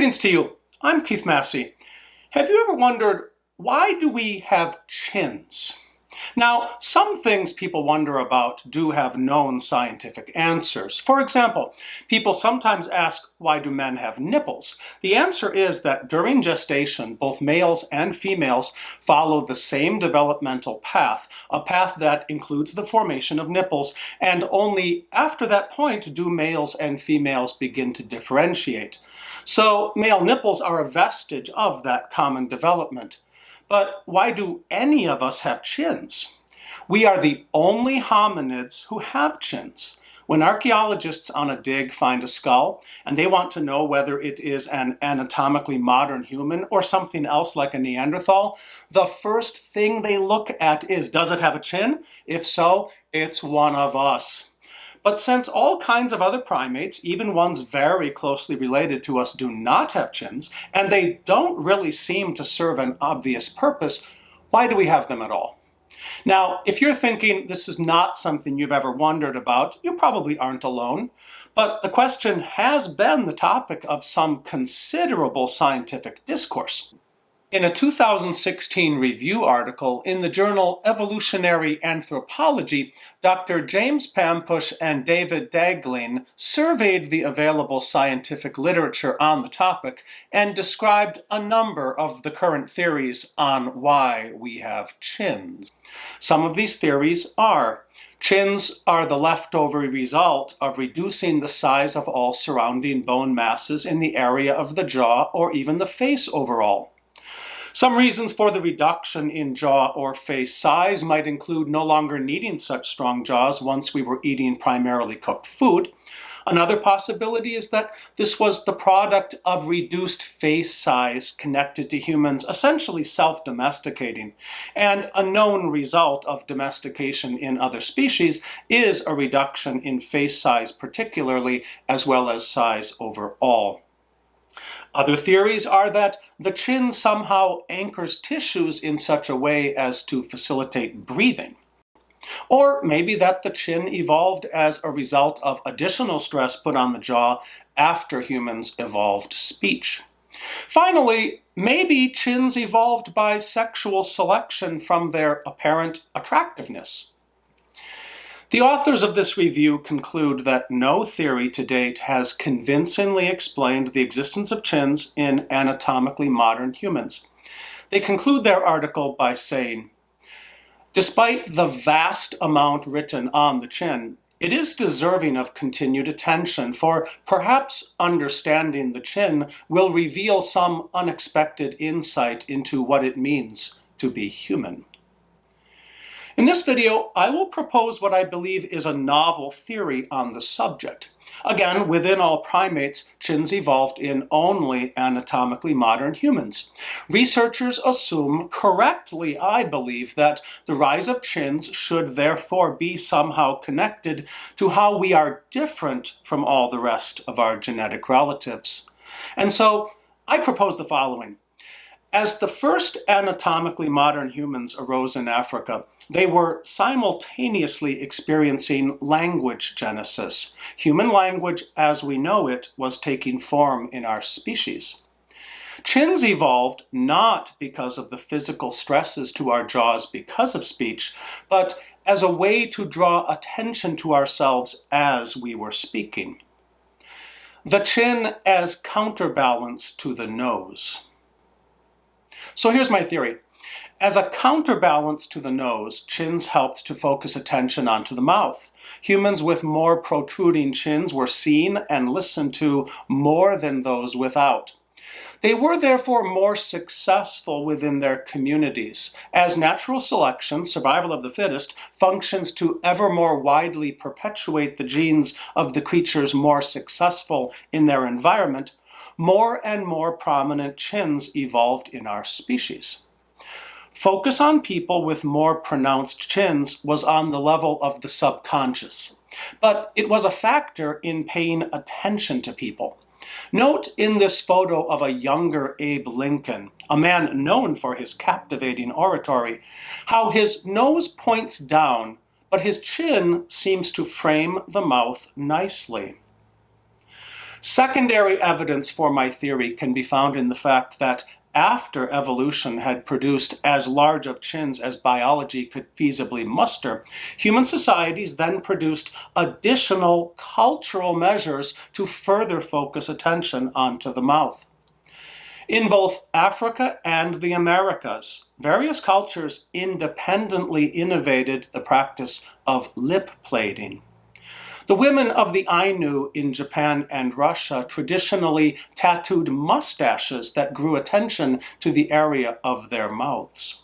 Greetings to you. I'm Keith Massey. Have you ever wondered, why do we have chins? Now, some things people wonder about do have known scientific answers. For example, people sometimes ask, why do men have nipples? The answer is that during gestation, both males and females follow the same developmental path, a path that includes the formation of nipples, and only after that point do males and females begin to differentiate. So male nipples are a vestige of that common development. But why do any of us have chins? We are the only hominids who have chins. When archaeologists on a dig find a skull and they want to know whether it is an anatomically modern human or something else like a Neanderthal, the first thing they look at is, does it have a chin? If so, it's one of us. But since all kinds of other primates, even ones very closely related to us, do not have chins, and they don't really seem to serve an obvious purpose, why do we have them at all? Now, if you're thinking this is not something you've ever wondered about, you probably aren't alone. But the question has been the topic of some considerable scientific discourse. In a 2016 review article in the journal Evolutionary Anthropology, Dr. James Pampusch and David Daeglein surveyed the available scientific literature on the topic and described a number of the current theories on why we have chins. Some of these theories are: chins are the leftover result of reducing the size of all surrounding bone masses in the area of the jaw or even the face overall. Some reasons for the reduction in jaw or face size might include no longer needing such strong jaws once we were eating primarily cooked food. Another possibility is that this was the product of reduced face size connected to humans essentially self-domesticating. And a known result of domestication in other species is a reduction in face size particularly, as well as size overall. Other theories are that the chin somehow anchors tissues in such a way as to facilitate breathing. Or maybe that the chin evolved as a result of additional stress put on the jaw after humans evolved speech. Finally, maybe chins evolved by sexual selection from their apparent attractiveness. The authors of this review conclude that no theory to date has convincingly explained the existence of chins in anatomically modern humans. They conclude their article by saying, despite the vast amount written on the chin, it is deserving of continued attention, for perhaps understanding the chin will reveal some unexpected insight into what it means to be human. In this video, I will propose what I believe is a novel theory on the subject. Again, within all primates, chins evolved in only anatomically modern humans. Researchers assume, correctly I believe, that the rise of chins should therefore be somehow connected to how we are different from all the rest of our genetic relatives. And so, I propose the following. As the first anatomically modern humans arose in Africa, they were simultaneously experiencing language genesis. Human language as we know it was taking form in our species. Chins evolved not because of the physical stresses to our jaws because of speech, but as a way to draw attention to ourselves as we were speaking. The chin as counterbalance to the nose. So here's my theory. As a counterbalance to the nose, chins helped to focus attention onto the mouth. Humans with more protruding chins were seen and listened to more than those without. They were therefore more successful within their communities, as natural selection, survival of the fittest, functions to ever more widely perpetuate the genes of the creatures more successful in their environment. More and more prominent chins evolved in our species. Focus on people with more pronounced chins was on the level of the subconscious, but it was a factor in paying attention to people. Note in this photo of a younger Abe Lincoln, a man known for his captivating oratory, how his nose points down, but his chin seems to frame the mouth nicely. Secondary evidence for my theory can be found in the fact that after evolution had produced as large of chins as biology could feasibly muster, human societies then produced additional cultural measures to further focus attention onto the mouth. In both Africa and the Americas, various cultures independently innovated the practice of lip plating. The women of the Ainu in Japan and Russia traditionally tattooed mustaches that drew attention to the area of their mouths.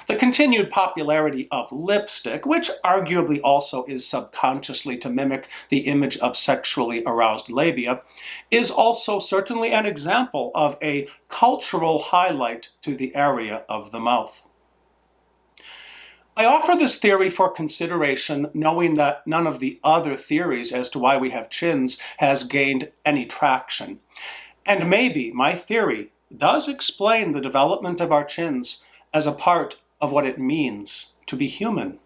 The continued popularity of lipstick, which arguably also is subconsciously to mimic the image of sexually aroused labia, is also certainly an example of a cultural highlight to the area of the mouth. I offer this theory for consideration, knowing that none of the other theories as to why we have chins has gained any traction. And maybe my theory does explain the development of our chins as a part of what it means to be human.